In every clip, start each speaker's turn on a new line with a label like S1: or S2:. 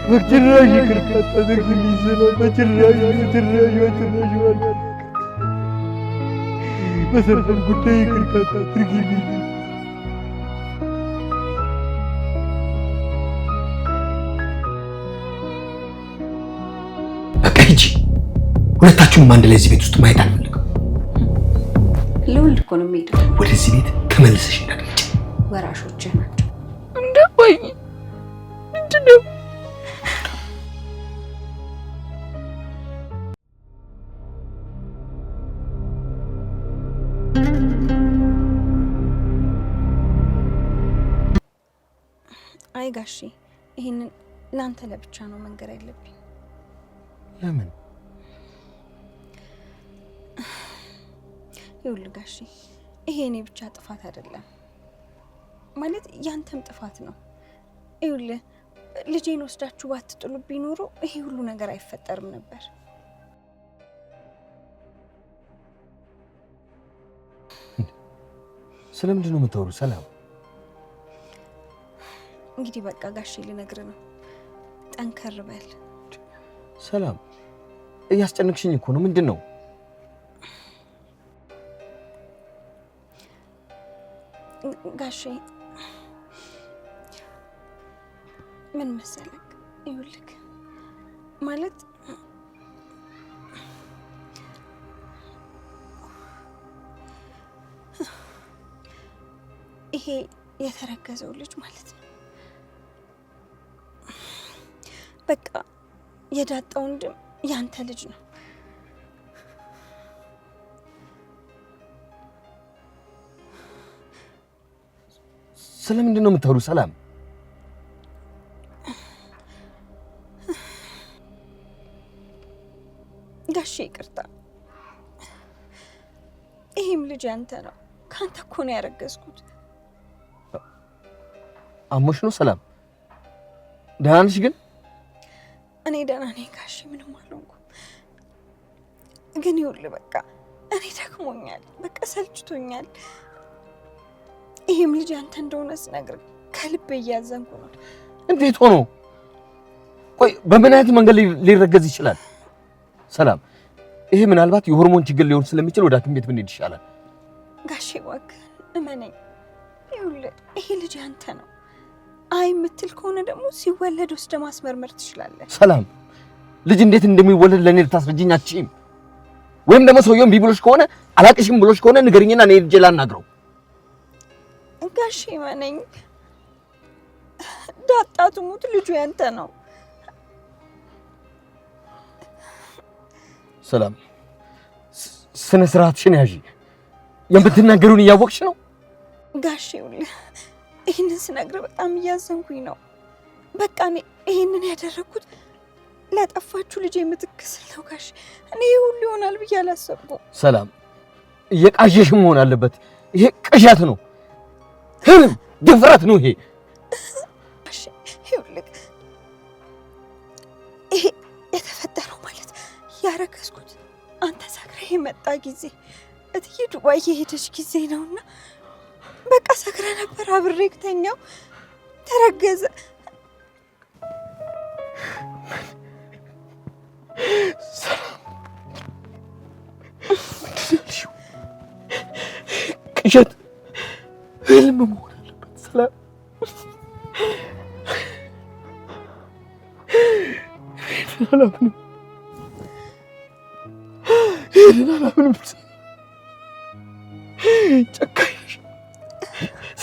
S1: በጭራሽ ይቅርታ አታደርግልኝ ሰላም፣ በጭራሽ በሰላም ጉዳይ ይቅርታ አታድርግልኝ።
S2: በቃ ሂጂ። ሁለታችሁም አንድ ላይ እዚህ ቤት ውስጥ ማየት አልፈልግም።
S3: ልውልድ እኮ ነው የምሄደው።
S2: ወደዚህ ቤት ተመልሰሽ እንዳትመጪ።
S3: ወራሾችህ ናቸው።
S4: እንደባይ ምንድነው?
S3: አይ ጋሺ፣ ይሄንን ላንተ ለብቻ ነው መንገር ያለብኝ።
S2: ለምን?
S3: ይኸውልህ ጋሺ፣ ይሄ እኔ ብቻ ጥፋት አይደለም፣ ማለት ያንተም ጥፋት ነው። ይኸውልህ ልጄን ወስዳችሁ ባትጥሉብኝ ኖሮ ይሄ ሁሉ ነገር አይፈጠርም ነበር።
S2: ስለምንድን ነው የምታወሩ? ሰላም፣
S3: እንግዲህ በቃ ጋሺ ልነግርህ ነው፣ ጠንከር በል።
S2: ሰላም፣ እያስጨነቅሽኝ እኮ ነው። ምንድን ነው?
S3: ጋሼ ምን መሰለክ፣ ይኸውልህ ማለት ይሄ የተረገዘው ልጅ ማለት ነው በቃ የዳጣ ወንድም ያንተ ልጅ ነው።
S2: ስለምንድን ነው የምታወሩ? ሰላም፣
S3: ጋሼ ይቅርታ፣ ይሄም ልጅ ያንተ ነው። ካንተ እኮ ነው ያረገዝኩት።
S2: አሞሽ ነው? ሰላም፣ ደህና ነሽ ግን?
S3: እኔ ደህና ነኝ ጋሼ፣ ምንም አልሆንኩም። ግን ይኸውልህ በቃ እኔ ደክሞኛል፣ በቃ ሰልችቶኛል። ይሄም ልጅ አንተ እንደሆነ ስነግር ከልቤ እያዘንኩ ነው።
S2: እንዴት ሆኖ? ቆይ በምን አይነት መንገድ ሊረገዝ ይችላል? ሰላም፣ ይሄ ምናልባት የሆርሞን ችግር ሊሆን ስለሚችል ወደ ሐኪም ቤት ብንሄድ ይሻላል።
S3: ጋሼ እባክህ እመነኝ፣ ይኸውልህ ይሄ ልጅ አንተ ነው። አይ የምትል ከሆነ ደግሞ ሲወለድ ወስደህ ማስመርመር ትችላለህ።
S2: ሰላም፣ ልጅ እንዴት እንደሚወለድ ለእኔ ልታስረጅኝ አትችይም? ወይም ደግሞ ሰውየው እምቢ ብሎሽ ከሆነ አላቅሽም ብሎሽ ከሆነ ንገሪኝና እኔ ሄጄ ላናግረው።
S3: ጋሼ እመነኝ፣ ዳጣ ትሙት ልጁ ያንተ ነው።
S2: ሰላም፣ ስነ ስርዓትሽን ያዢ። የምትናገሩን እያወቅሽ ነው?
S3: ጋሼ ይኸውልህ ይህንን ስነግርህ በጣም እያዘንኩኝ ነው። በቃ እኔ ይህንን ያደረግኩት ለጠፋችሁ ልጅ የምትክስል ነው ጋሼ። እኔ ሁሉ ይሆናል ብዬ አላሰብኩም።
S2: ሰላም፣ እየቃዠሽ መሆን አለበት። ይሄ ቅዠት ነው፣ ህልም፣ ድፍረት ነው ይሄ።
S3: ጋሼ ይኸውልህ ይሄ የተፈጠረው ማለት ያረገዝኩት አንተ ሰክረህ የመጣ ጊዜ እትዬ ዱባይ የሄደች ጊዜ ነውና በቃ ሰክረ ነበር። አብሬክ ተኛው፣ ተረገዘ።
S2: ቅዠት፣ ህልም መሆን አለበት። ሰላም፣ አላምንም፣ ይሄንን አላምንም። ጨካኝ ነሽ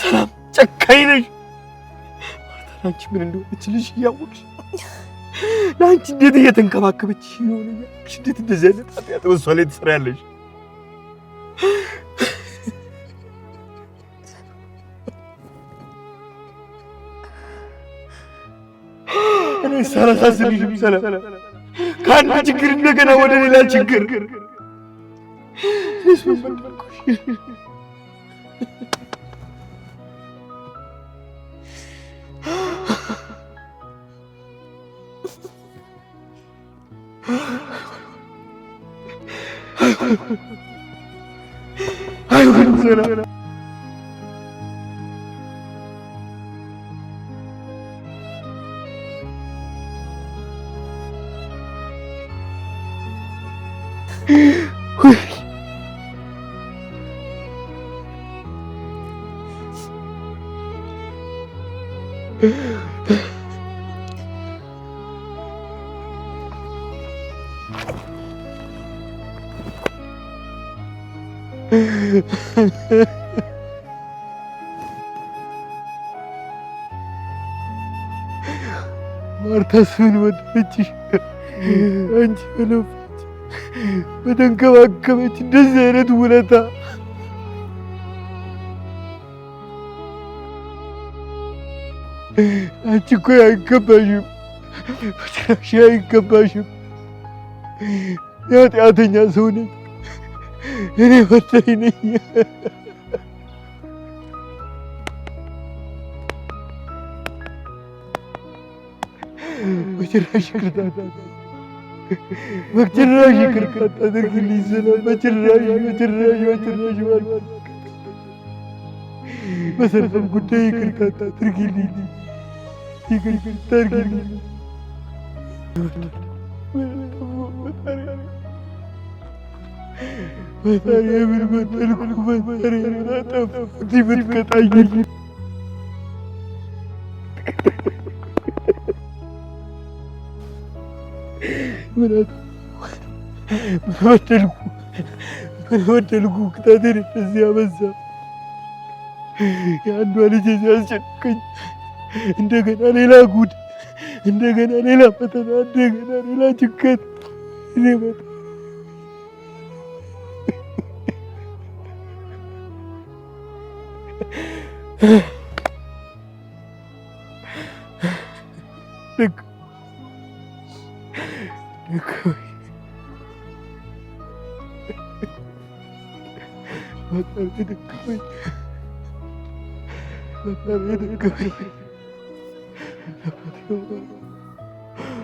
S2: ሰላም፣ ጨካኝ ነሽ። ማርታ ለአንቺ ምን እንደሆነችልሽ እያወቅሽ ለአንቺ እንዴት እየተንከባከበች ይሆን እያወቅሽ እንዴት እንደዚህ አይነት ኃጢአት በእሷ ላይ ትሰሪያለሽ? እኔ ሳላሳዝንሽም ሰላም፣ ከአንድ ችግር እንደገና ወደ ሌላ ችግር እኔስ ምን በደልኩሽ? አይሆንም ሰላም። ማርታስ ምን ወደደችሽ? አንቺ በለፋች በተንከባከበች እንደዚህ አይነት ውለታ አንቺ እኮ አይገባሽም፣ በጭራሽ አይገባሽም። የኃጢአተኛ ሰው ነኝ እኔ፣ በዳይ ነኝ። በጭራሽ ይቅርታ አታድርጊልኝ ሰላም፣ በጭራሽ ማለት በሰላም ጉዳይ ይቅርታ አታድርጊልኝ፣ ይቅርታ አድርጊልኝ። ፈጣሪ የምን በደልኩ? ፈጣሪ የምን አጠፋሁ? ብትቀጣኝ ምን በደልኩ? ቅጣቴን እንደዚህ አበዛ። የአንዷ ልጅ ሲያስጨንቀኝ እንደገና ሌላ ጉድ፣ እንደገና ሌላ ፈተና፣ እንደገና ሌላ ጭንቀት። እኔ በጣም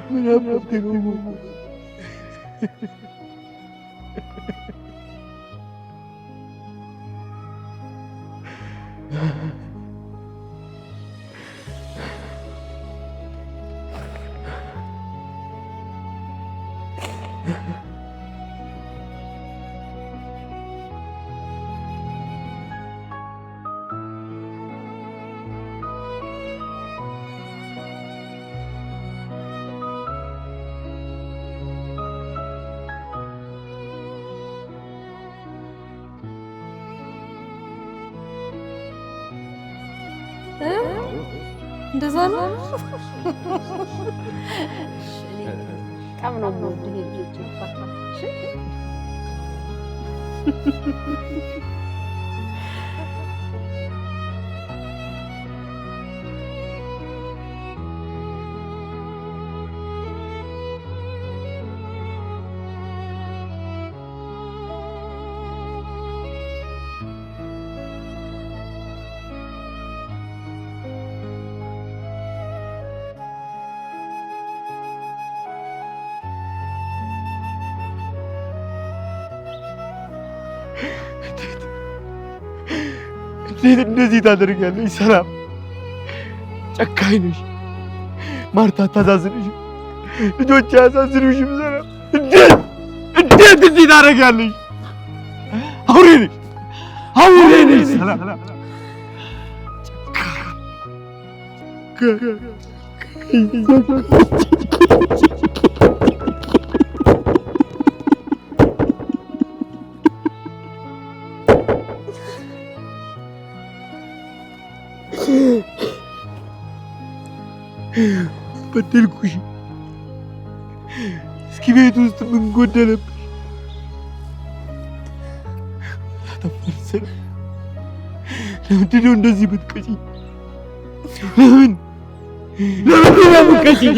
S2: ምን አባቴ ነው?
S4: እንደዛ ነው። በጣም ነው የምወድህ ልጆች ይፈታሽ።
S2: እንዴት እንደዚህ ታደርጊያለሽ? ሰላም ጨካኝ ነሽ። ማርታ አታሳዝንሽም? ልጆች አያሳዝኑሽም? ሰላም እንዴት እዚህ ታደርጊያለሽ? አውሬ ነሽ ሰላም። በደልኩሽ። እስኪ ቤት ውስጥ ምን ጎደለብሽ? ተፈርሰ ለምንድን ነው እንደዚህ ብትቀጪኝ? ለምን ነው ብትቀጪኝ?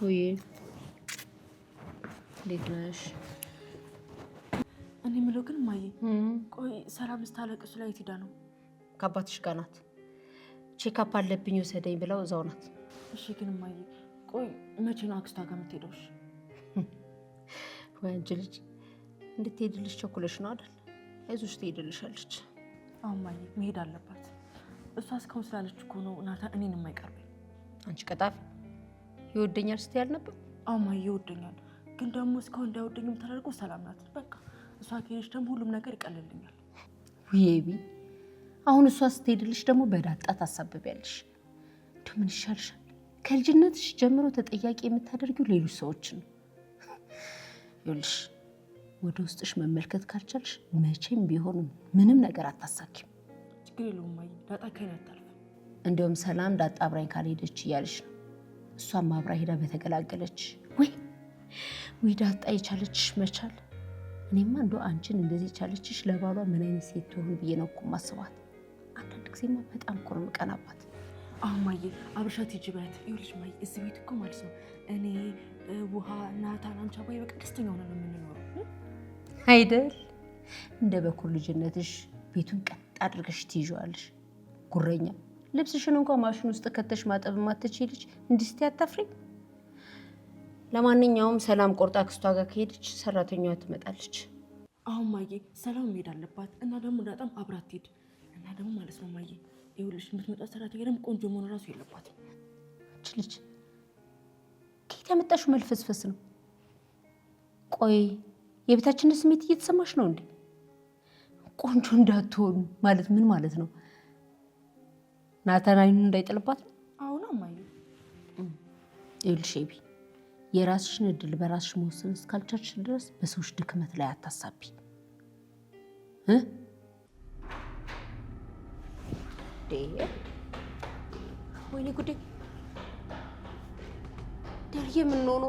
S4: ወይ እንዴት ነሽ?
S5: እኔ የምለው ግን እማዬ ቆይ ሰላም ስታለቅስ ላይ ሄዳ ነው?
S4: ከአባትሽ ጋር ናት። ቼክአፕ አለብኝ ወሰደኝ ብለው እዛው ናት።
S5: እሺ ግን እማዬ ቆይ መቼ ነው አክስቷ ጋር የምትሄደው?
S4: ወይ አንቺ ልጅ እንድትሄድልሽ ቸኩለሽ ነው አይደል? አይዞሽ ትሄድልሻለች።
S5: አሁን እማዬ መሄድ አለባት። እሷ እስካሁን ስላለች እኮ ነው ናታን እኔን የማይቀርበኝ።
S4: አንቺ ቀጣፊ ይወደኛል ስትይ አልነበር?
S5: አዎ እማዬ ይወደኛል፣ ግን ደግሞ እስካሁን እንዳይወደኝ የምታደርገው ሰላም ናት። በቃ እሷ ከሄደች ደግሞ ሁሉም ነገር ይቀልልኛል።
S4: ውዬቢ አሁን እሷ ስትሄድልሽ ደግሞ በዳጣ ታሳብቢያለሽ። እንደው ምን ይሻልሻል? ከልጅነትሽ ጀምሮ ተጠያቂ የምታደርጊው ሌሎች ሰዎችን ነው። ይኸውልሽ ወደ ውስጥሽ መመልከት ካልቻልሽ መቼም ቢሆንም ምንም ነገር አታሳኪም።
S5: ችግር የለውም እማዬ፣ ዳጣ ከኔ አታልፍም።
S4: እንዲያውም ሰላም ዳጣ አብራኝ ካልሄደች እያለች ነው። እሷም አብራ ሄዳ በተገላገለች። ወይ ዳጣ የቻለችሽ መቻል። እኔማ እንደው አንቺን እንደዚህ የቻለችሽ ለባሏ ምን አይነት ሴት ትሆን ብዬ ነው እኮ ማስባት። አንዳንድ ጊዜማ በጣም እኮ ነው የምቀናባት።
S5: አሁን እማዬ አብረሻት ሂጂ በያት። ይኸውልሽ እማዬ እዚህ ቤት እኮ ማለት ነው እኔ ውሃ ናታን አንቺ አባዬ በቃ ደስተኛ ሆነን ነው የምንኖረው
S4: አይደል? እንደ በኩር ልጅነትሽ ቤቱን ቀጥ አድርገሽ ትይዣዋለሽ። ጉረኛ ልብስሽን እንኳን ማሽን ውስጥ ከተሽ ማጠብ ማትችይ ልጅ እንዲህ ስትይ አታፍሪ? ለማንኛውም ሰላም ቆርጣ አክስቷ ጋር ከሄደች ሰራተኛዋ ትመጣለች።
S5: አሁን እማዬ ሰላም መሄድ አለባት እና ደግሞ ዳጣም አብራት ትሄድ እና ደግሞ ማለት ነው እማዬ ይኸውልሽ የምትመጣ ሰራተኛ ደግሞ ቆንጆ መሆን እራሱ የለባትም።
S4: አንቺ ልጅ ከየት ያመጣሽው መልፈስፈስ ነው? ቆይ የቤታችንን ስሜት እየተሰማሽ ነው እንዴ? ቆንጆ እንዳትሆኑ ማለት ምን ማለት ነው? ናታን አይኑን እንዳይጥልባት ነው?
S5: አሁን እማዬ
S4: ይኸውልሽ ኤቢ የራስሽን እድል በራስሽ መወሰን እስካልቻልሽ ድረስ በሰዎች ድክመት ላይ አታሳቢ። ወይኔ ጉዴ! ደርዬ ምን ሆኖ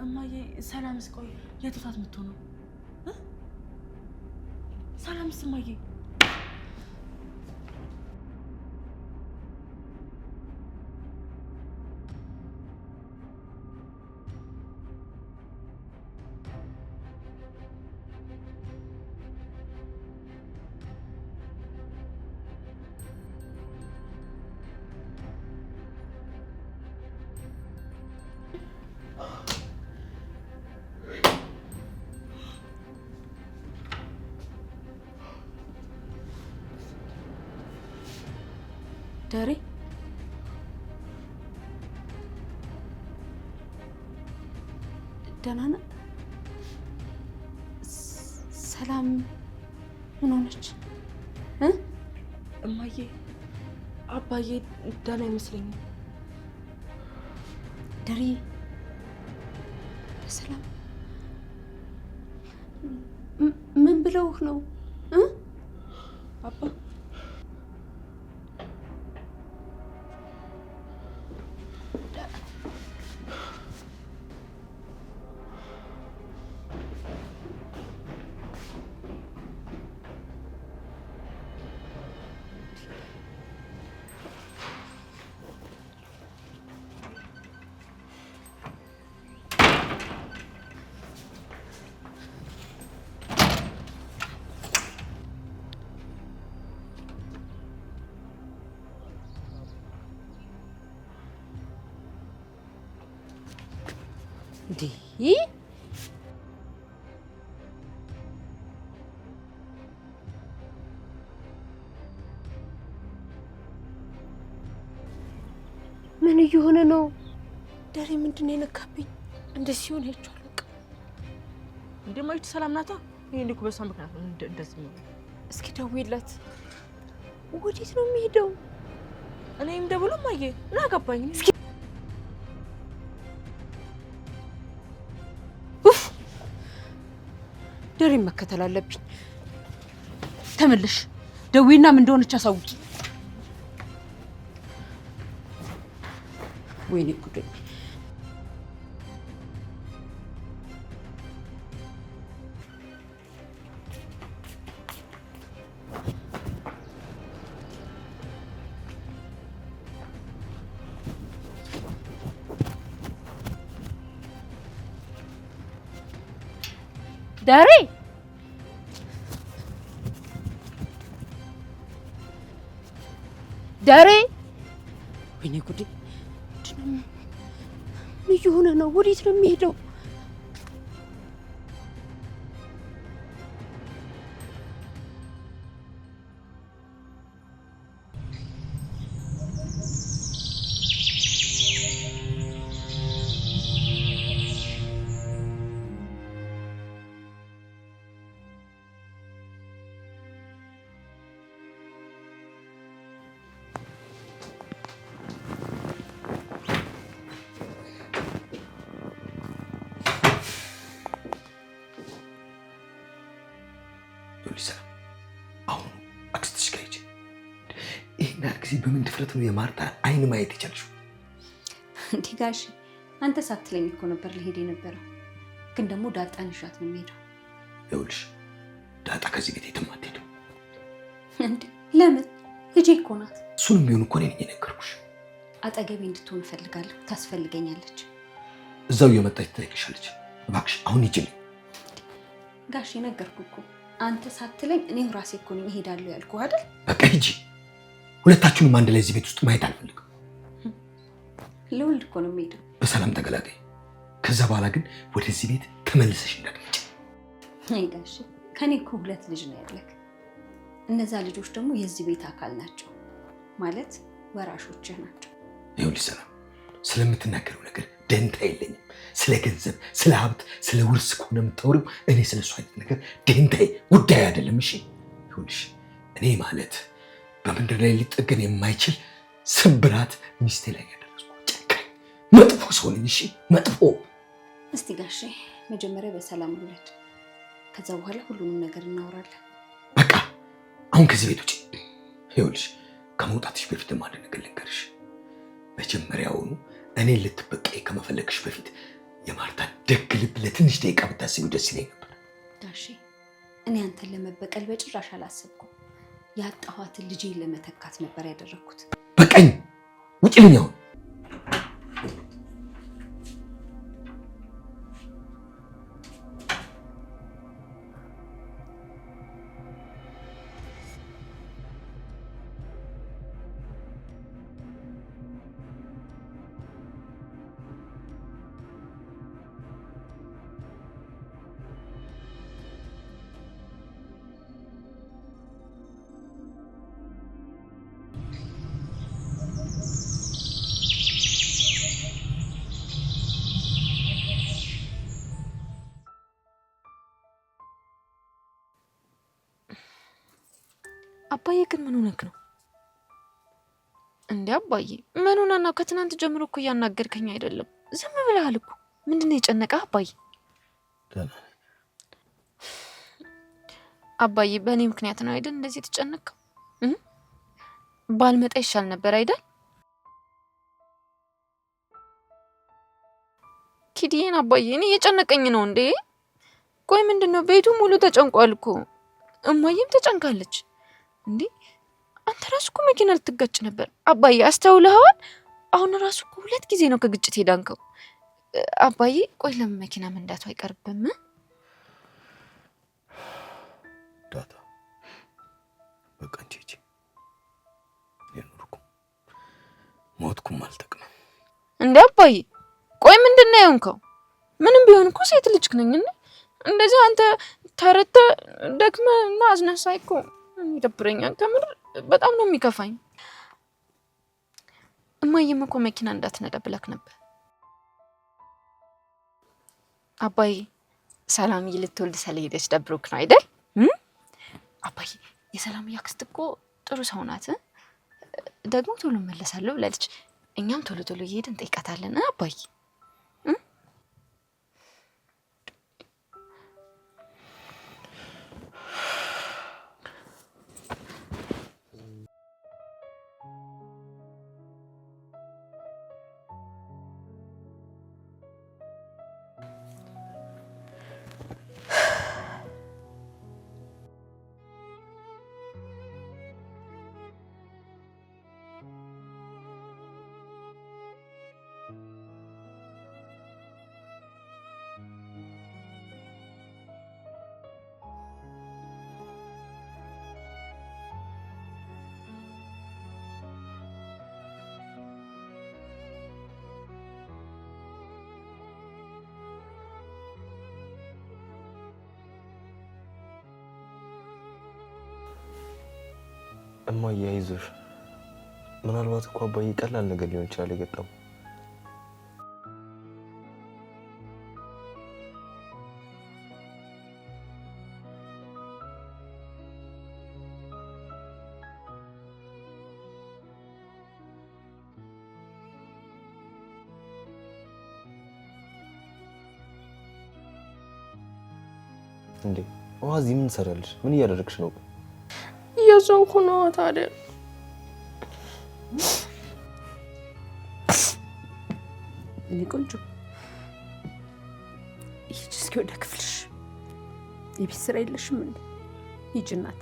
S5: እማዬ? ሰላምስ ቆይ የት ሰዓት የምትሆነው? ሰላምስ እማዬ?
S4: ደሬ ደህና ነህ? ሰላም ምን ሆነች?
S5: እማዬ አባዬ ደህና አይመስለኝም።
S4: ደሬ ሰላም ምን ብለውህ ነው?
S5: አባ
S4: እንዴ ምን እየሆነ ነው?
S5: ደሬ ምንድን ነው የነካብኝ? እንደዚህ ሲሆን አይቼዋለሁ። በቃ እንደማይት ሰላም ናታ። ይሄ እኮ በሷ ምክንያት ነው እንደዚህ ነው። እስኪ ደውይላት።
S4: ወዴት ነው የሚሄደው?
S5: እኔም ደውሎ ማየ ምን አገባኝ? እስኪ
S4: ደሬ መከተል አለብኝ። ተመለሽ ደውይና ምን እንደሆነች አሳውቂ። ወይኔ ጉዴ! ዳሬ ዳሬ
S5: ወይኔ ጉዴ! ምን እየሆነ ነው? ወዴት ነው የሚሄደው?
S2: አሁን አክስትሽ ጋር ሂጂ። ይሄን ጊዜ በምን ድፍረት ነው የማርታ አይን ማየት የቻልሽው?
S3: እንዴ ጋሽ አንተ ሳትለኝ እኮ ነበር ልሄድ የነበረው፣ ግን ደግሞ ዳጣን ይዣት ነው የምሄደው።
S2: ይኸውልሽ ዳጣ ከዚህ ቤት የትም አትሄድም።
S3: እንዴ ለምን? ልጄ እኮ ናት።
S2: እሱንም ቢሆን እኮ እኔ ነኝ የነገርኩሽ።
S3: አጠገቤ እንድትሆን እፈልጋለሁ። ታስፈልገኛለች።
S2: እዛው እየመጣች ትጠይቅሻለች። እባክሽ አሁን ሂጂልኝ።
S3: ጋሽ ነገርኩህ እኮ አንተ ሳትለኝ እኔው ራሴ እኮ ነኝ እሄዳለሁ ያልኩህ አይደል?
S2: በቃ ሂጂ። ሁለታችሁንም አንድ ላይ እዚህ ቤት ውስጥ ማየት አልፈልግም።
S3: ልወልድ እኮ ነው የምሄደው።
S2: በሰላም ተገላገይ። ከዛ በኋላ ግን ወደዚህ ቤት ተመልሰሽ እንዳትመጪ።
S3: አይ ጋሽ ከኔ እኮ 2 ልጅ ነው ያለክ። እነዛ ልጆች ደግሞ የዚህ ቤት አካል ናቸው፣ ማለት ወራሾችህ ናቸው።
S2: ይኸውልሽ ሰላም፣ ስለምትናገረው ነገር ደንታ የለኝም። ስለ ገንዘብ፣ ስለ ሀብት፣ ስለ ውርስ ከሆነ የምታወሪው እኔ ስለ እሱ አይነት ነገር ደንታዬ ጉዳይ አይደለም። እሺ ይኸውልሽ እኔ ማለት በምድር ላይ ሊጠገን የማይችል ስብራት ሚስቴ ላይ ያደረስኩ ጨካኝ መጥፎ ሰው ነኝ። እሺ መጥፎ።
S3: እስቲ ጋሼ መጀመሪያ በሰላም ውለድ፣ ከዛ በኋላ ሁሉንም ነገር እናወራለን።
S2: በቃ አሁን ከዚህ ቤት ውጪ። ይኸውልሽ ከመውጣትሽ በፊት አንድ ነገር ልንገርሽ። መጀመሪያውኑ እኔን ልትበቀይ ከመፈለግሽ በፊት የማርታን ደግ ልብ ለትንሽ ደቂቃ ብታስቢው ደስ ይለኝ ነበር።
S3: ጋሼ እኔ አንተን ለመበቀል በጭራሽ አላሰብኩም። ያጣኋትን ልጄን ለመተካት ነበር ያደረኩት።
S2: በቃኝ፣ ውጪልኝ አሁን።
S5: አባዬ ግን ምን ሆነክ ነው እንዴ? አባዬ ምን ሆነ ነው? ከትናንት ጀምሮ እኮ እያናገርከኝ አይደለም። ዝም ብለሃል እኮ። ምንድነው የጨነቀህ አባዬ? አባዬ በእኔ ምክንያት ነው አይደል እንደዚህ የተጨነቀው? ባልመጣ ይሻል ነበር አይደል? ኪዲዬን አባዬ እኔ እየጨነቀኝ ነው እንዴ። ቆይ ምንድነው? ቤቱ ሙሉ ተጨንቋል እኮ። እማዬም ተጨንቃለች እንዴ። አንተ ራስህ እኮ መኪና ልትጋጭ ነበር አባዬ፣ አስተውለኸዋል? አሁን ራሱ እኮ 2 ጊዜ ነው ከግጭት ሄዳንከው አባዬ። ቆይ ለምን መኪና መንዳቱ አይቀርብም?
S2: ዳታ በቃ እንጂ የኖርኩም ሞትኩም አልጠቅምም
S5: እንዴ አባዬ። ቆይ ምንድነው የሆንከው? ምንም ቢሆን እኮ ሴት ልጅ ነኝ እንዴ። እንደዚህ አንተ ተረተ ደክመና አዝነሳይ እኮ ይደብረኛል። ከምር በጣም ነው የሚከፋኝ። እማዬም እኮ መኪና እንዳትነዳ ብለክ ነበር አባዬ። ሰላምዬ ልትወልድ ስለሄደች ደብሮክ ነው አይደል? አባዬ የሰላምዬ አክስት እኮ ጥሩ ሰው ናት። ደግሞ ቶሎ መለሳለሁ ብላለች። እኛም ቶሎ ቶሎ እየሄድን እንጠይቃታለን አባዬ።
S2: እማዬ አይዞሽ። ምናልባት እኮ አባዬ ቀላል ነገር ሊሆን ይችላል የገጠመው። እንዴ ዋዚ ምን ሰራልሽ? ምን እያደረግሽ ነው?
S6: እያዘንኩ ነው ታዲያ።
S4: እኔ ቆንጆ ሂጂ እስኪ ወደ ክፍልሽ። የቤት ስራ የለሽም እንዴ? ሂጂ እናት፣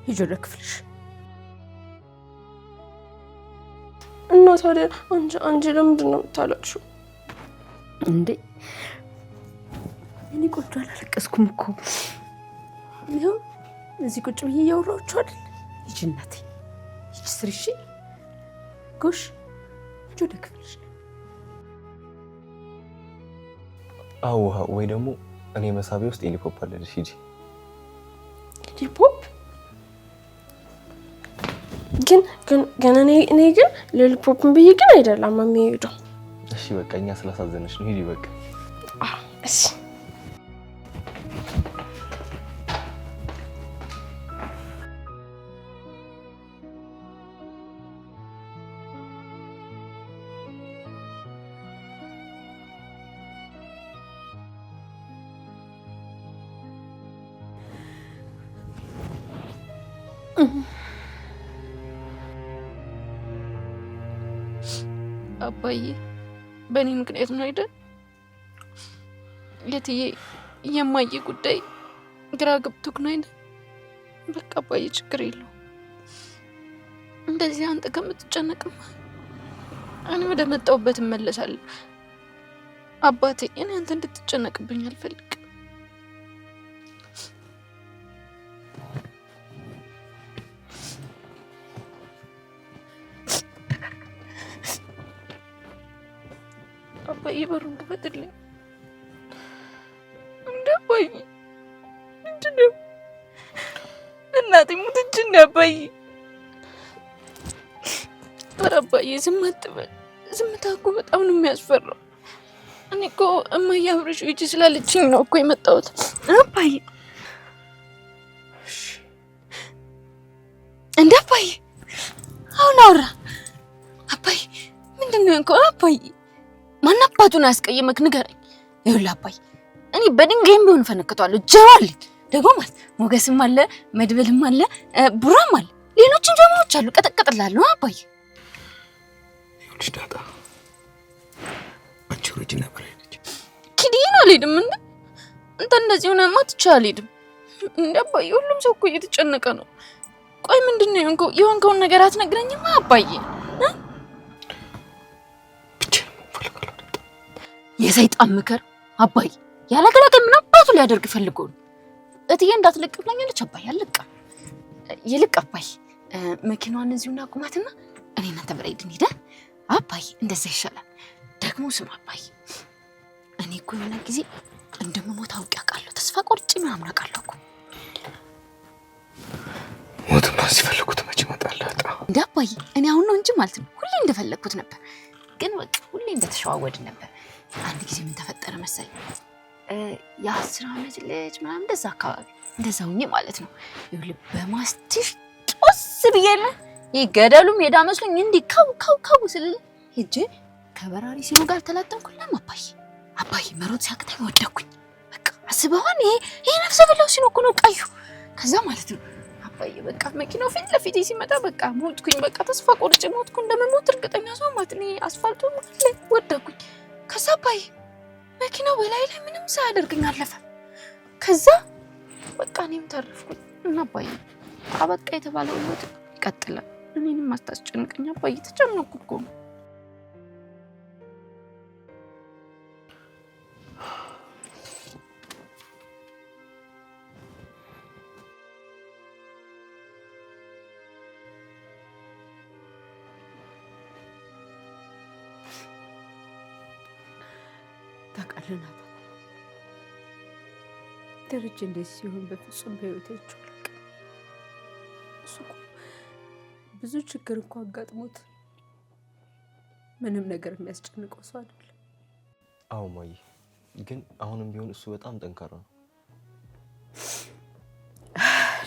S4: ሂጂ ወደ ክፍልሽ።
S6: እና ታዲያ አንቺ ለምንድን ነው የምታለቅሽው
S4: እንዴ? እኔ ቆንጆ አላለቀስኩም እኮ። ይኸው እዚህ ቁጭ ብዬ እያወራኋችሁ አይደል? ሂጂ እናቴ፣ ሂጂ ስሪ። እሺ ጎሽ፣ ሂጂ ወደ ክፍልሽ።
S2: አዎ ወይ ደግሞ እኔ መሳቢያ ውስጥ ሄሊፖፕ አለልሽ። ሂጂ።
S6: ሄሊፖፕ ግን እኔ ግን ሄሊፖፕን ብዬ ግን አይደለም የሚሄደው።
S2: እሺ በቃ እኛ ስላሳዘነሽ ነው። ሂጂ በቃ።
S6: እሺ
S5: አባዬ በእኔ ምክንያት ነው አይደል? የትዬ የማየ ጉዳይ ግራ ገብቶክ ነው አይደል? በቃ አባዬ ችግር የለውም። እንደዚህ አንተ ከምትጨነቅማ እኔ ወደ መጣሁበት እመለሳለሁ። አባቴ እኔ አንተ እንድትጨነቅብኝ አልፈልግም። አባዬ በሩን ክፈትልኝ። እንደ አባዬ ምንድን ነው? እናቴ ሞተች እንደ አባዬ። ኧረ አባዬ ዝም አትበል። ዝምታ እኮ በጣም ነው የሚያስፈራው። እኔ እኮ እማዬ አብረሽው ሂጂ ስላለችኝ ነው እኮ የመጣሁት አባዬ። እንደ አባዬ አሁን አውራ አባዬ። ምንድን ነው እንኳ አባዬ? ማን አባቱን አያስቀየመክ ንገረኝ። ይኸውልህ አባዬ እኔ በድንጋይም ቢሆን ፈነክቷለሁ። ጀባልኝ ደግሞ ማለት ሞገስም አለ፣ መድብልም አለ፣ ቡራም አለ፣ ሌሎችም ጀማዎች አሉ። ቀጠቅጥላለሁ አባዬ።
S2: ይኸውልሽ ዳጣ አንቺ ወጪ ነበር አይደል?
S5: ኪዲን አልሄድም እንዴ? አንተ እንደዚህ ሆነማ ትቼ አልሄድም እንዴ አባዬ። ሁሉም ሰው እኮ እየተጨነቀ ነው። ቆይ ምንድን ነው የሆንከውን ነገር አትነግረኝም አባዬ? የሰይጣን ምክር አባዬ። ያላገላገል ምን አባቱ ሊያደርግ ፈልጎ ነው? እትዬ እንዳትለቅ ብላኛለች አባዬ። አልለቅም። ይልቅ አባዬ መኪናዋን እዚሁ እናቁማትና እኔ እናንተ በራይድን ሄደ አባዬ። እንደዛ ይሻላል። ደግሞ ስም አባዬ እኔ እኮ የሆነ ጊዜ እንደምሞት አውቄ አውቃለሁ። ተስፋ ቆርጬ ምናምን አውቃለሁ እኮ።
S2: ሞትማ ሲፈልጉት መቼ እመጣለሁ?
S5: እንደ አባዬ እኔ አሁን ነው እንጂ ማለት ነው ሁሌ እንደፈለግኩት ነበር። ግን በቃ ሁሌ እንደተሸዋወድን ነበር። አንድ ጊዜ ምን ተፈጠረ መሰለኝ? የ10 ዓመት ልጅ ምናምን እንደዛ አካባቢ እንደዛ ሁኜ ማለት ነው። ይኸውልህ በማስቲሽ ጦስ ብዬለ ገደሉ ሜዳ መስሎኝ እንዲህ ካው ስል ሄጄ ከበራሪ ሲኖ ጋር ተላጠምኩላም አባዬ መሮጥ ሲያቅተኝ ወደኩኝ። በቃ አስበዋን ይሄ ነፍሰ በላው ሲኖ እኮ ነው ቀዩ። ከዛ ማለት ነው አባዬ በቃ መኪናው ፊት ለፊቴ ሲመጣ በቃ ሞትኩኝ። በቃ ተስፋ ቆርጬ ሞትኩ። እንደምሞት እርግጠኛ ሰው ማለት ነው። አስፋልቱ ላይ ወደኩኝ። ከዛ አባዬ መኪናው በላይ ላይ ምንም ሳያደርግኝ አለፈ። ከዛ በቃ እኔም ተረፍኩኝ። እና አባዬ አበቃ የተባለው ህይወት ይቀጥላል። እኔንም አታስጨንቀኝ አባዬ። ተጨነቅኩ እኮ ነው።
S4: ታውቃለህ ደረጀ እንደዚህ ሲሆን በፍጹም በህይወቴ አይቼው አላውቅም። እሱ እኮ ብዙ ችግር እንኳን አጋጥሞት ምንም ነገር የሚያስጨንቀው ሰው አይደለም።
S2: አዎ ማዬ፣ ግን አሁንም ቢሆን እሱ በጣም ጠንካራ ነው።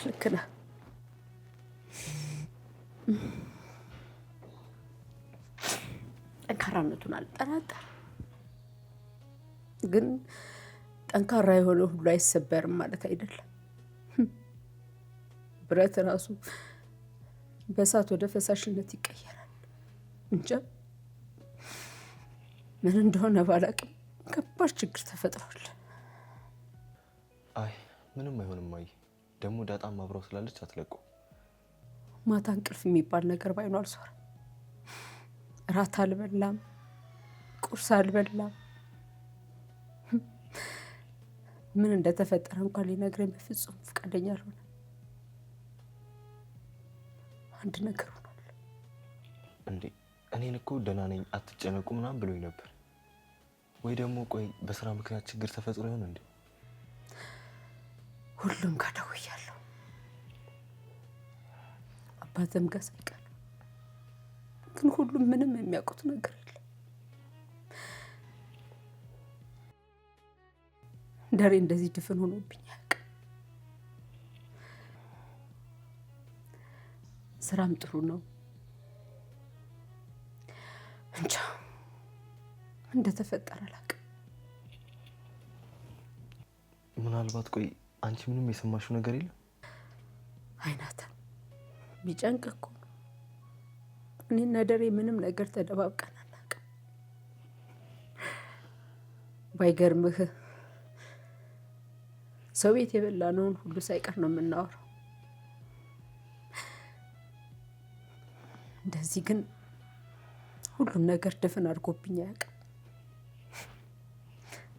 S4: ልክ ነህ። ጠንካራነቱን አልጠራጠርም፣ ግን ጠንካራ የሆነ ሁሉ አይሰበርም ማለት አይደለም። ብረት ራሱ በእሳት ወደ ፈሳሽነት ይቀየራል። እንጃ ምን እንደሆነ ባላቅም ከባድ ችግር ተፈጥሯል።
S2: አይ ምንም አይሆንም ማዬ። ደግሞ ዳጣም አብረው ስላለች አትለቁ።
S4: ማታ እንቅልፍ የሚባል ነገር ባይኗ አልሶረም። እራት አልበላም፣ ቁርስ አልበላም። ምን እንደተፈጠረ እንኳን ሊነግረኝ በፍጹም ፈቃደኛ አልሆነ። አንድ ነገር ሆኗል።
S2: እንዴ እኔን እኮ ደህና ነኝ አትጨነቁ ምናምን ብሎኝ ነበር። ወይ ደግሞ ቆይ በስራ ምክንያት ችግር ተፈጥሮ ይሆን እንዴ?
S4: ሁሉም ጋር ደውያለሁ። አባትም ጋር ሳይቀር፣ ግን ሁሉም ምንም የሚያውቁት ነገር የለም። ደሬ እንደዚህ ድፍን ሆኖብኝ አያውቅም። ስራም ጥሩ ነው። እንጃ እንደተፈጠረ አላውቅም።
S2: ምናልባት ቆይ አንቺ ምንም የሰማሽው ነገር የለም?
S4: አይናታ ቢጨንቅ እኮ ነው። እኔና ደሬ ምንም ነገር ተደባብቀን አናውቅም። ባይገርምህ ሰው ቤት የበላነውን ሁሉ ሳይቀር ነው የምናወራው። እንደዚህ ግን ሁሉም ነገር ድፍን አድርጎብኝ አያውቅም።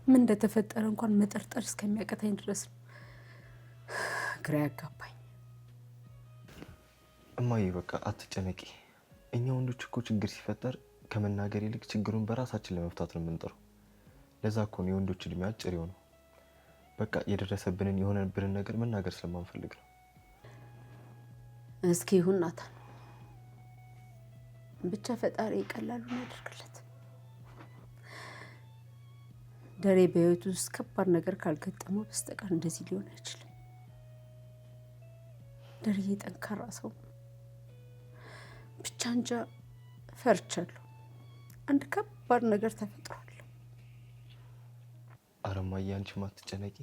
S4: ምን እንደተፈጠረ እንኳን መጠርጠር እስከሚያቀታኝ ድረስ ነው ግራ ያጋባኝ።
S2: እማዬ በቃ አትጨነቂ። እኛ ወንዶች እኮ ችግር ሲፈጠር ከመናገር ይልቅ ችግሩን በራሳችን ለመፍታት ነው የምንጥረው። ለዛ እኮ ነው የወንዶች እድሜ አጭር የሆነው። በቃ የደረሰብንን የሆነብንን ነገር መናገር ስለማንፈልግ ነው።
S4: እስኪ ይሁን ናታን፣ ብቻ ፈጣሪ ቀላሉን ያደርግለት። ደሬ በህይወቱ ውስጥ ከባድ ነገር ካልገጠመው በስተቀር እንደዚህ ሊሆን አይችልም። ደሬ ጠንካራ ሰው ብቻ እንጃ ፈርቻለሁ። አንድ ከባድ ነገር ተፈጥሯል።
S2: ኧረ እማዬ አንቺም አትጨነቂ።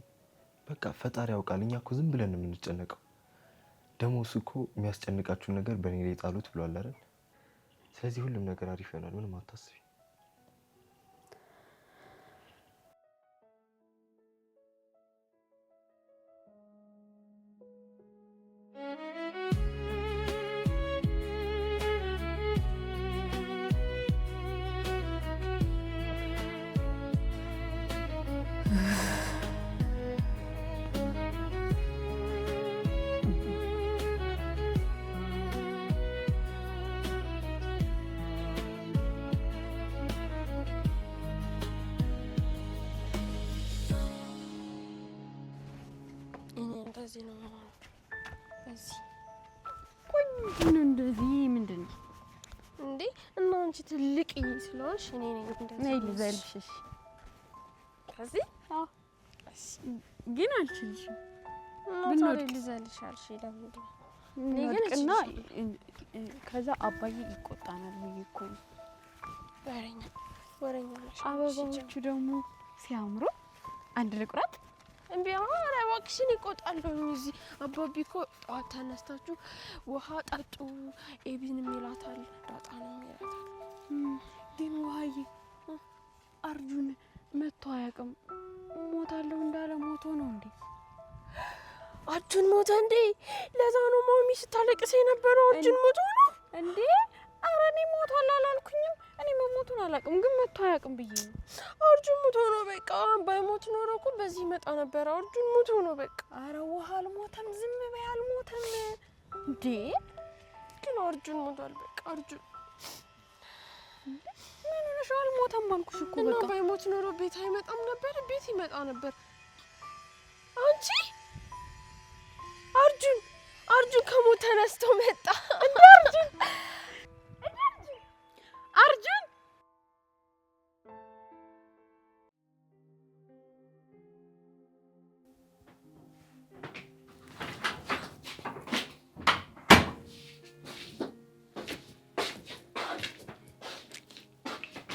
S2: በቃ ፈጣሪ ያውቃል። እኛ እኮ ዝም ብለን ነው የምንጨነቀው። ደግሞ እሱ እኮ የሚያስጨንቃችሁን ነገር በእኔ ላይ ጣሉት ብሏል አይደል? ስለዚህ ሁሉም ነገር አሪፍ ይሆናል። ምንም አታስቢ።
S6: እንደዚህ ነው እዚህ
S5: ቆይ እንደዚህ ምንድን ነው
S6: እንዴ? እና አንቺ ትልቅ ስለሆንሽ እኔ ነኝ እንደዚህ
S5: ነይ ልዘልሽሽ።
S6: ከዚህ
S5: ግን አልችልሽም።
S6: ብንወድቅ ልዘልሽ አልሽ። ለምንድን እኔ ግን
S5: እና ከዛ አባዬ ይቆጣናል ብዬ እኮ ነው።
S6: ወረኛ ነሽ።
S5: አበባዎቹ ደግሞ ሲያምሩ አንድ ልቁራት
S6: እንዴ? አረ እባክሽን ይቆጣሉ። እዚህ አባቢ እኮ ጠዋት ተነስታችሁ ውሃ ጠጡ ኤቢንም ይላታል፣ ዳጣንም ይላታል።
S5: ግን ውሃዬ አርጁን መቶ አያውቅም። ሞታለሁ እንዳለ ሞቶ ነው እንዴ?
S6: አርጁን ሞተ እንዴ? ለዛ ነው ማሚ ስታለቅስ የነበረው። አርጁን ሞቶ ነው
S5: እንዴ? አረ እኔ ሞቷል አላልኩኝም። እኔ መሞቱን አላውቅም፣ ግን መቶ አያውቅም ብዬ ነው።
S6: አርጁን ሞቶ ነው በቃ። ባይሞት ኖሮ እኮ በዚህ መጣ ነበር። አርጁን ሞቶ ነው በቃ።
S5: አረ ውሃ አልሞተም፣ ዝም በይ አልሞተም እንዴ?
S6: ግን አርጁን ሞቷል በቃ። አርጁን
S5: ምን ሆነሽ? አልሞተም አልኩሽ እኮ በቃ።
S6: እና ባይሞት ኖሮ ቤት አይመጣም ነበር? ቤት ይመጣ ነበር። አንቺ አርጁን ከሞት ተነስቶ መጣ እንዴ? አርጁን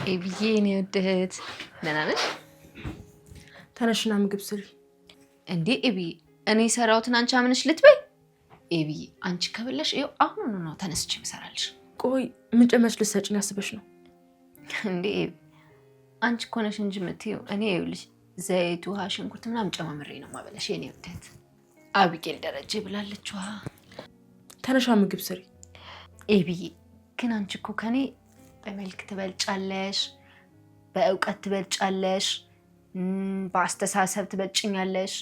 S5: ኤቢዬ እኔ ወደህት ደህና ነሽ?
S6: ተነሽና ምግብ ስሪ።
S5: እንዴ ኤቢዬ እኔ ሰራሁትን አንቺ አምነሽ ልትበይ? ኤቢዬ አንቺ ከበላሽ ይኸው አሁን ነው ተነስቼ እሰራልሽ።
S6: ቆይ ምን ጨመርሽ ልትሰጪኝ አስበሽ ነው?
S5: እንዴ ኤቢ አንቺ እኮ ነሽ እንጂ የምትይው እኔ ይኸውልሽ ዘይት፣ ውሃ፣ ሽንኩርት ምናምን ጨማምሬ ነው ማበላሽ የኔ ወደህት። አቢጌል ደረጀ ብላለች።
S6: ተነሻ ምግብ ስሪ።
S5: ኤቢዬ ግን አንቺ እኮ ከኔ በመልክ ትበልጫለሽ፣ በእውቀት ትበልጫለሽ፣ በአስተሳሰብ ትበልጭኛለሽ፣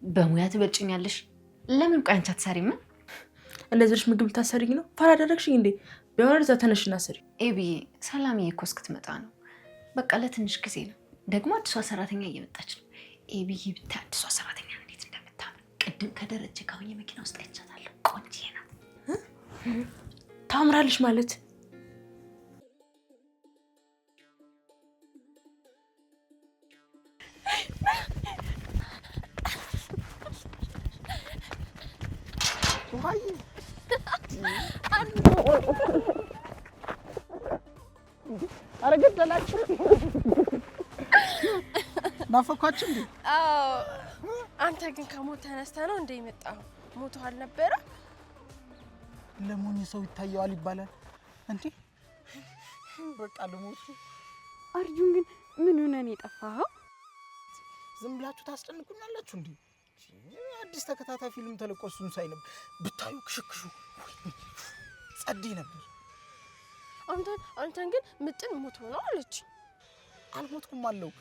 S5: በሙያ ትበልጭኛለሽ። ለምን ቆይ አንቺ አትሰሪም?
S6: እንደዚህ ምግብ ልታሰርኝ ነው? ፈራ አደረግሽኝ እንዴ? ቢሆን እዛ ተነሽና ስሪ።
S5: ኤቢዬ ሰላምዬ እኮ እስክትመጣ ነው። በቃ ለትንሽ ጊዜ ነው። ደግሞ አዲሷ ሰራተኛ እየመጣች ነው። ኤቢዬ ብታይ አዲሷ ሰራተኛ እንዴት እንደምታምር ቅድም ከደረጀ ጋር የመኪና ውስጥ አይቻታለሁ። ቆንጆ ናት።
S6: ታምራለሽ ማለት
S1: አረገደላችሁ ናፈኳችሁ እንዴ?
S6: አዎ። አንተ ግን ከሞት ተነስተህ ነው እንደ የመጣው? ሞቷል ነበረ?
S1: ለሞኝ ሰው ይታየዋል ይባላል እንዴ? በቃ ለሞት።
S3: አርጁን ግን ምን ሆነን የጠፋኸው?
S1: ዝም ብላችሁ ታስጨንቁኛላችሁ እንዴ? አዲስ ተከታታይ ፊልም ተለቆ እሱን ሳይ ነበር ብታዩ ክሽክሹ ጸዴ ነበር።
S6: አንተን ግን ምጥን ሞቶ ነው አለች።
S1: አልሞትኩም አለው።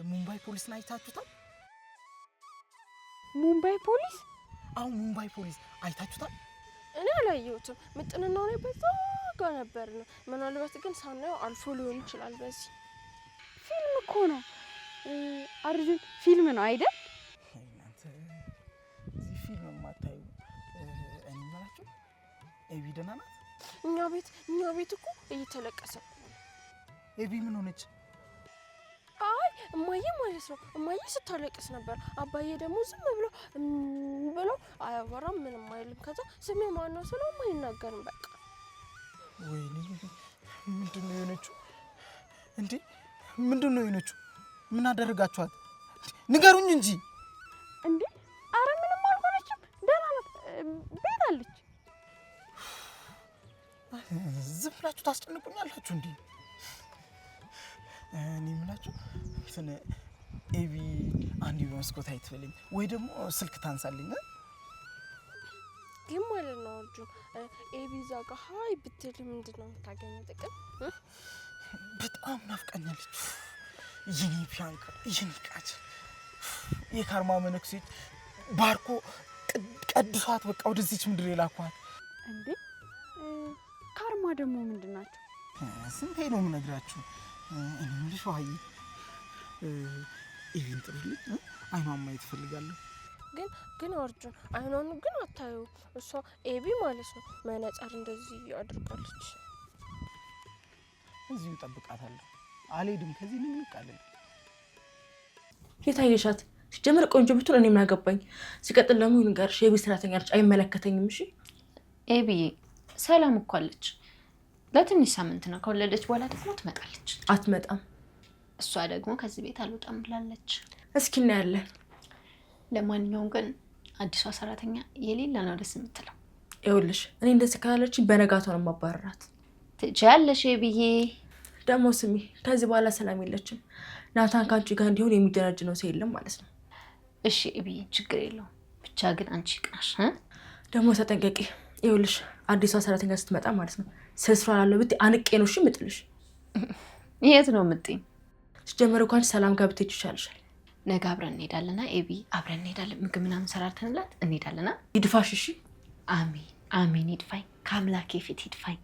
S1: ሙምባይ ፖሊስን አይታችሁታል?
S3: ሙምባይ ፖሊስ?
S1: አሁን ሙምባይ ፖሊስ አይታችሁታል?
S6: እኔ አላየሁትም። ምጥንና ነው በዛ ጋር ነበር ነው። ምናልባት ግን ሳናየው አልፎ ሊሆን ይችላል። በዚህ
S3: ፊልም እኮ ነው አርጁን፣ ፊልም ነው አይደል?
S1: እናንተ እዚህ ፊልም የማታዩ እኔ ማለት ነው። ኤቢ ደህና ናት?
S6: እኛ ቤት እኮ እየተለቀሰ።
S1: ኤቢ ምን ሆነች?
S6: አይ እማዬ ማለት ነው። እማዬ ስታለቅስ ነበር። አባዬ ደግሞ ዝም ብሎ አያወራም፣ ምንም አይልም። ከዛ ስሜ ማን ነው ስለው አይናገርም። በቃ
S1: ወይኔ ምንድነው የሆነችው እንዴ? ምንድነው የሆነችው? ምን አደረጋችኋት? ንገሩኝ እንጂ
S3: እንዴ! አረ ምንም አልሆነችም፣ ደህና ናት፣ ቤት አለች።
S1: ዝም ብላችሁ ታስጨንቁኛላችሁ እንዴ? እኔ የምላችሁ እንትን ኤቢ አንዴ በመስኮት አይትበለኝ ወይ ደግሞ ስልክ ታንሳልኝ
S6: ግን ማለት ነው። አርጁ ኤቢ እዛ ጋር ሀይ ብትል ምንድን ነው የምታገኘው ጥቅም?
S1: በጣም ናፍቃኛለች። የኔ ፒያንካ፣ የኔ ቃጭ፣ የካርማ መነኩሴት ባርኮ ቀድሷት በቃ ወደዚች ምድር የላኳት።
S3: እንዴ ካርማ ደግሞ ምንድን ናቸው?
S1: ስንቴ ነው የምነግራችሁ? እኔ ምልሽ ዋይ ኤቢን ጥሩልኝ፣ አይኗን ማየት እፈልጋለሁ።
S6: ግን አርጁን አይኗን ግን አታዩ። እሷ ኤቢ ማለት ነው መነጽር እንደዚህ አድርጋለች።
S1: እዚሁ እጠብቃታለሁ፣ አልሄድም ከዚህ ምን ልቃለኝ።
S6: የታየሻት ሲጀመር ቆንጆ ብትሆን እኔ ምን አገባኝ? ሲቀጥል ደግሞ ንገርሽ ኤቢ ሰራተኛ ነች፣ አይመለከተኝም። እሺ
S5: ኤቢ ሰላም እኮ አለች። ለትንሽ ሳምንት ነው፣ ከወለደች በኋላ ደግሞ ትመጣለች።
S6: አትመጣም።
S5: እሷ ደግሞ ከዚህ ቤት አልወጣም ብላለች።
S6: እስኪ እናያለን።
S5: ለማንኛውም ግን አዲሷ ሰራተኛ የሌላ ነው ደስ የምትለው።
S6: ይኸውልሽ እኔ እንደዚህ ካላለች በነጋቷ ነው ማባረራት።
S5: ትችያለሽ ኤቢዬ።
S6: ደግሞ ስሚ፣ ከዚህ በኋላ ሰላም የለችም። ናታን ካንቺ ጋር እንዲሆን የሚደረጅ ነው ሰው የለም ማለት ነው።
S5: እሺ ኤቢዬ ችግር የለውም። ብቻ ግን አንቺ ቅናሽ
S6: ደግሞ ተጠንቀቂ። ይኸውልሽ አዲሷ ሰራተኛ ስትመጣ ማለት ነው ስስራ ላለው ብትይ አንቄ ነው እሺ ምጥልሽ።
S5: የት ነው የምትይኝ?
S6: ሲጀመር እኮ አንቺ ሰላም ጋር ብትሄጂ ይሻልሻል።
S5: ነገ አብረን እንሄዳለና ኤቢ፣ አብረን እንሄዳለን። ምግብ ምናምን ሰራርተንላት እንሄዳለና።
S6: ይድፋሽ። እሺ
S5: አሜን አሜን። ይድፋኝ፣ ከአምላኬ ፊት ይድፋኝ።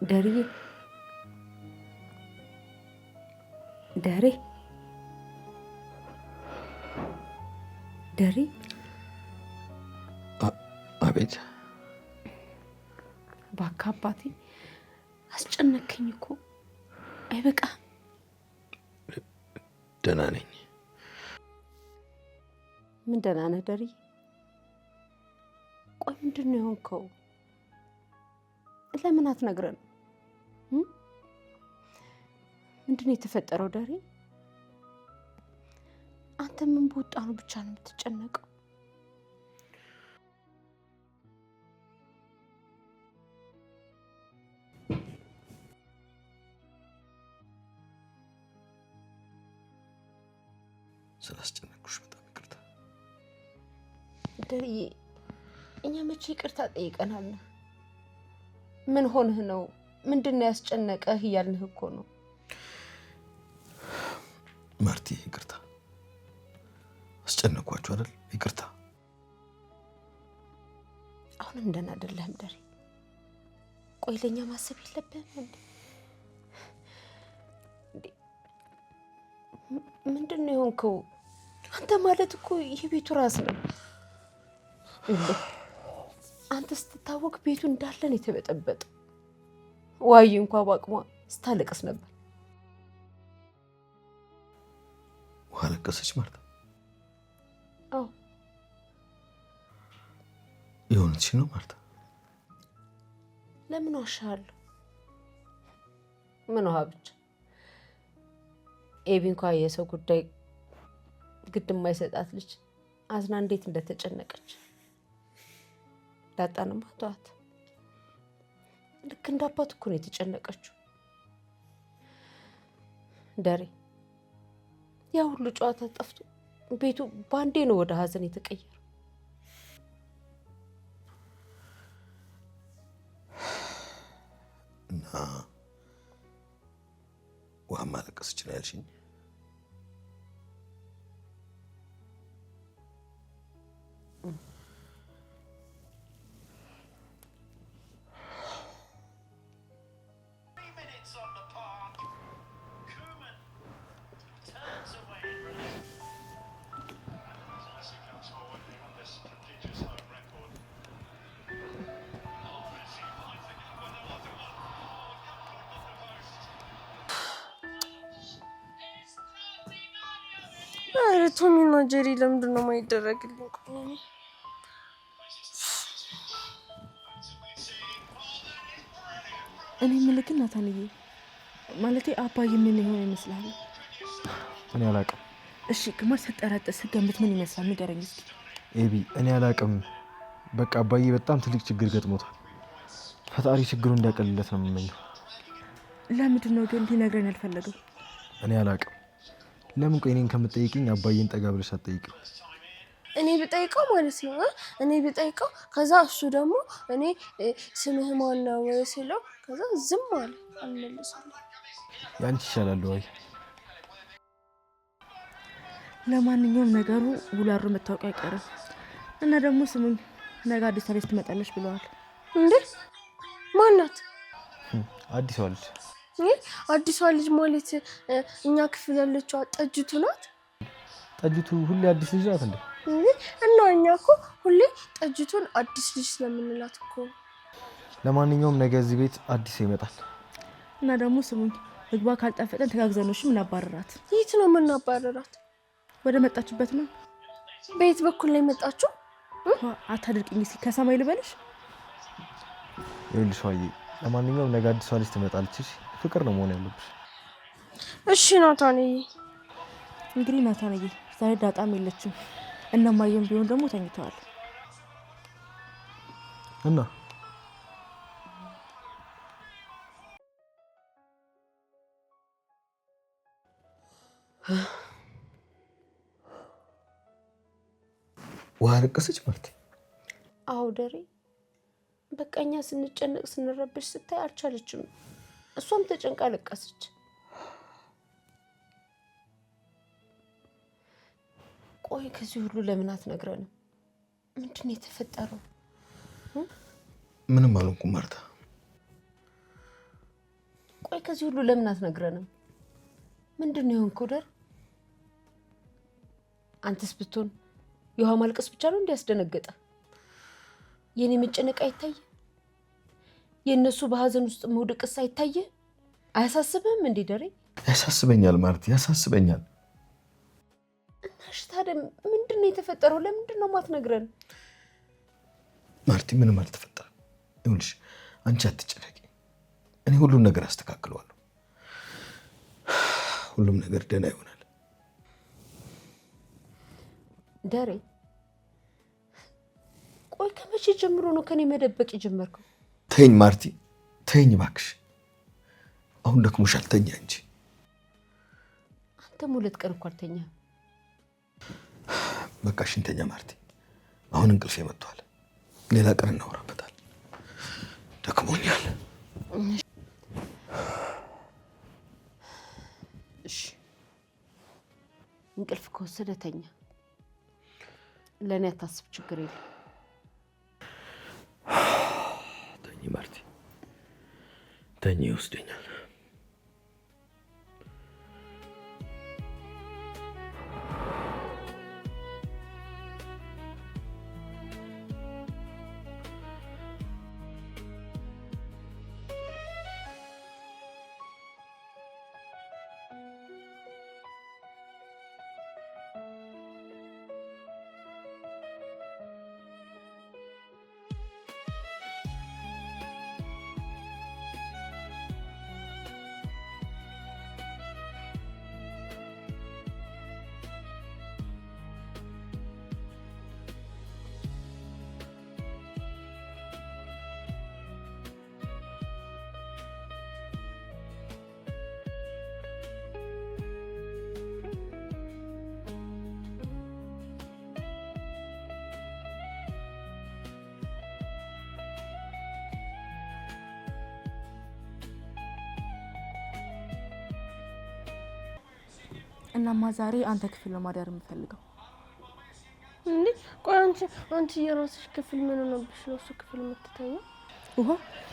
S4: ደርዬ ደሬ ደሬ
S2: አቤት።
S4: እባክህ አባቴ አስጨነከኝ እኮ። አይበቃ?
S2: ደህና ነኝ።
S4: ምን ደህና ነህ ደርዬ? ቆይ ምንድን ነው የሆንከው? ለምን አትነግረን? ምንድን ነው የተፈጠረው ደሬ? አንተ ምን በወጣ ነው ብቻ ነው የምትጨነቀው?
S2: ስላስጨነቅኩሽ በጣም ይቅርታ
S4: ደርዬ። እኛ መቼ ይቅርታ ጠይቀናል? ምን ሆንህ ነው? ምንድን ነው ያስጨነቀህ እያልንህ እኮ ነው።
S2: ማርቲ ይቅርታ። አስጨነቅኳችሁ አይደል? ይቅርታ።
S4: አሁንም ደህና አይደለህም ደሬ። ቆይ ለእኛ ማሰብ የለብህም እንዴ? ምንድን ነው የሆንከው? አንተ ማለት እኮ የቤቱ ራስ ነው። አንተ ስትታወቅ ቤቱ እንዳለን የተበጠበጠ። ዋይ እንኳ በአቅሟ ስታለቅስ ነበር።
S2: ውሃ ለቀሰች ማለት ነው?
S4: አዎ።
S2: የሆነች ነው ማለት ነው?
S4: ለምን ዋሻለሁ? ምን ውሃ ብቻ። ኤቢ እንኳ የሰው ጉዳይ ግድ የማይሰጣት ልጅ አዝና እንዴት እንደተጨነቀች ዳጣንማ ተዋት። ልክ እንደ አባት እኮ ነው የተጨነቀችው። ደሬ ያ ሁሉ ጨዋታ ጠፍቶ ቤቱ ባንዴ ነው ወደ ሀዘን የተቀየረው።
S2: እና ውሃ ማለቀስ ይችላል ያልሽኝ?
S6: ኧረ ቶሚና ጀሪ ለምንድን ነው የማይደረግልኝ?
S7: እኔ የምልህ ግን ናታንዬ፣ ማለቴ አባዬ ምን ይሆን ይመስላል?
S2: እኔ አላውቅም።
S7: እሺ ግማሽ ስትጠራጠር ስትገምት ምን ይመስላል ንገረኝ እስኪ።
S2: ኤቢ እኔ አላውቅም። በቃ አባዬ በጣም ትልቅ ችግር ገጥሞታል። ፈጣሪ ችግሩን እንዲያቀልለት ነው የምመኘው።
S7: ለምንድን ነው ግን ሊነግረን ያልፈለገው?
S2: እኔ አላውቅም። ለምን ቆይ እኔን ከምትጠይቅኝ አባዬን ጠጋ ብለሽ አትጠይቂው?
S6: እኔ ብጠይቀው ማለት ነው እኔ ብጠይቀው ከዛ እሱ ደግሞ እኔ ስምህ ማን ነው ሲለው ከዛ ዝም አለ አልመለሰም።
S2: ያንቺ ይሻላል ወይ?
S7: ለማንኛውም ነገሩ ውሎ አድሮ መታወቂያ አይቀርም እና ደግሞ ስሙኝ ነገ አዲስ አበባ ትመጣለች ብለዋል።
S6: እንዴ ማናት?
S2: አዲሷ ልጅ።
S6: አዲሷ ልጅ ማለት እኛ ክፍል ያለችው ጠጅቱ ናት?
S2: ጠጅቱ ሁሌ አዲስ ልጅ ናት እንዴ?
S6: እና እኛ እኮ ሁሌ ጠጅቱን አዲስ ልጅ ስለምንላት እኮ።
S2: ለማንኛውም ነገ እዚህ ቤት አዲስ ይመጣል
S7: እና ደግሞ ስሙኝ ምግቧ ካልጣፈጠን ተጋግዘኖሽ ምን አባረራት?
S6: የት ነው የምናባረራት?
S7: ወደ መጣችበት ነው።
S6: በየት በኩል ላይ መጣችሁ?
S7: አታድርቅኝ እስኪ ከሰማይ ልበልሽ።
S2: ይኸውልሽ ዋዬ፣ ለማንኛውም ነገ አዲሷ ልጅ ትመጣለች። እሺ ፍቅር ነው መሆን ያለብሽ።
S6: እሺ ናታንዬ።
S7: እንግዲህ ናታንዬ ዛሬ ዳጣም የለችም እና ማየም ቢሆን ደግሞ ተኝተዋል
S2: እና ውሃ ለቀሰች ማለት?
S4: አዎ ደሬ፣ በቃ እኛ ስንጨነቅ ስንረብሽ ስታይ አልቻለችም። እሷም ተጨንቃ ለቀሰች። ቆይ ከዚህ ሁሉ ለምን አትነግረንም? ምንድን ነው የተፈጠረው?
S2: ምንም አልሆንኩም ማርታ።
S4: ከዚህ ሁሉ ለምን አትነግረንም? ምንድነው የሆንከው ደር? አንተስ ብትሆን የውሃ ማልቀስ ብቻ ነው እንዲያስደነገጠ? የኔ መጨነቅ አይታየ? የነሱ በሐዘን ውስጥ መውደቅስ አይታየ? አያሳስብህም እንዴ ደሬ?
S2: ያሳስበኛል ማርቲ፣ ያሳስበኛል።
S4: እናሽ ታዲያ ምንድነው የተፈጠረው? ለምንድነው ማትነግረን?
S2: ማርቲ ምንም አልተፈጠረም። ይኸውልሽ አንቺ አትጨነቂ፣ እኔ ሁሉን ነገር አስተካክለዋለሁ። ሁሉም ነገር ደህና ይሆናል።
S4: ደሬ ቆይ ከመቼ ጀምሮ ነው ከኔ መደበቅ የጀመርከው?
S2: ተይኝ ማርቲ፣ ተይኝ እባክሽ። አሁን ደክሞሻል፣ ተኛ እንጂ።
S4: አንተም 2 ቀን እኮ አልተኛም።
S2: በቃ እሺ እንተኛ ማርቲ። አሁን እንቅልፌ መጥቷል። ሌላ ቀን እናወራበታል። ደክሞኛል።
S4: እሺ እንቅልፍ ከወሰደ ተኛ። ለኔ አታስብ፣ ችግር የለም።
S2: ተኝ ማርቲ፣ ተኝ፣ ይወስደኛል።
S7: እናማ ዛሬ አንተ ክፍል ነው ማደር የምፈልገው።
S6: እንዴ ቆይ አንቺ የራስሽ ክፍል ምን ሆነብሽ ነው እሱ ክፍል የምትተኛው?
S7: ውሃ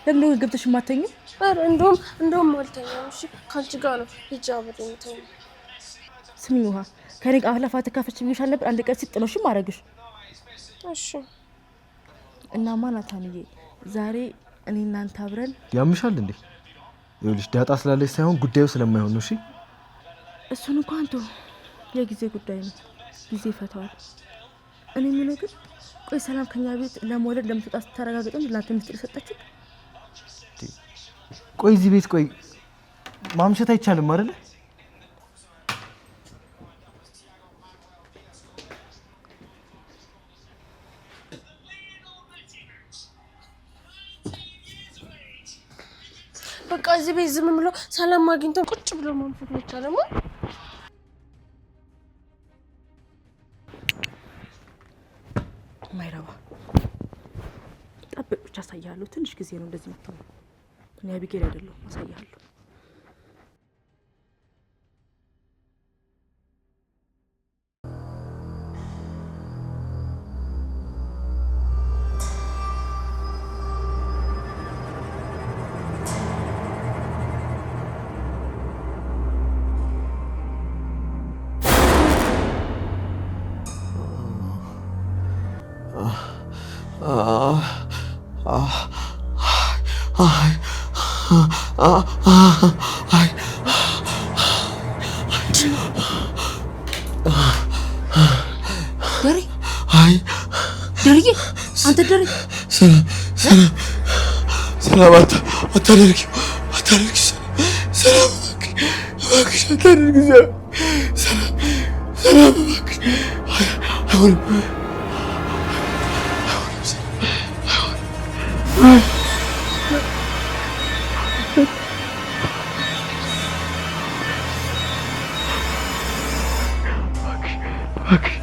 S7: ለምን ገብተሽ ማተኝ?
S6: አረ እንደውም አልተኛም። እሺ ካንቺ ጋር ነው ሂጅ አብሬ የምተኛው።
S7: ስሚኝ ውሃ፣ ከኔ ጋር አህላፋት ተካፈች ብዬሽ ነበር። አንድ ቀን ሲጥሎሽ ማረግሽ።
S6: እሺ
S7: እናማ ናታንዬ ዛሬ እኔ እናንተ አብረን
S2: ያምሻል እንዴ? ይኸውልሽ ዳጣ ስላለች ሳይሆን ጉዳዩ ስለማይሆን ነው። እሺ
S7: እሱን እንኳን ተው፣ የጊዜ ጉዳይ ነው፣ ጊዜ ይፈታዋል። እኔ የምለው ግን ቆይ ሰላም ከኛ ቤት ለመውለድ ለምትወጣ ስታረጋግጥ ለአንተ ምስጢር ሰጠችኝ?
S2: ቆይ እዚህ ቤት ቆይ ማምሸት አይቻልም አይደል?
S6: በቃ እዚህ ቤት ዝም ብሎ ሰላም አግኝተን ቁጭ ብሎ ማምሸት አይቻልም?
S7: ማይረባ ጠብቅ ብቻ አሳያለሁ። ትንሽ ጊዜ ነው እንደዚህ የምትሆነው። እኔ አቢጌል አይደለሁ፣ አሳያለሁ።
S4: ደርዬ አንተ ደርዬ
S2: ሰላም አታደርጊ ሰላም እባክሽ አታደርጊ ሰላም እባክሽ አይሆንም Okay.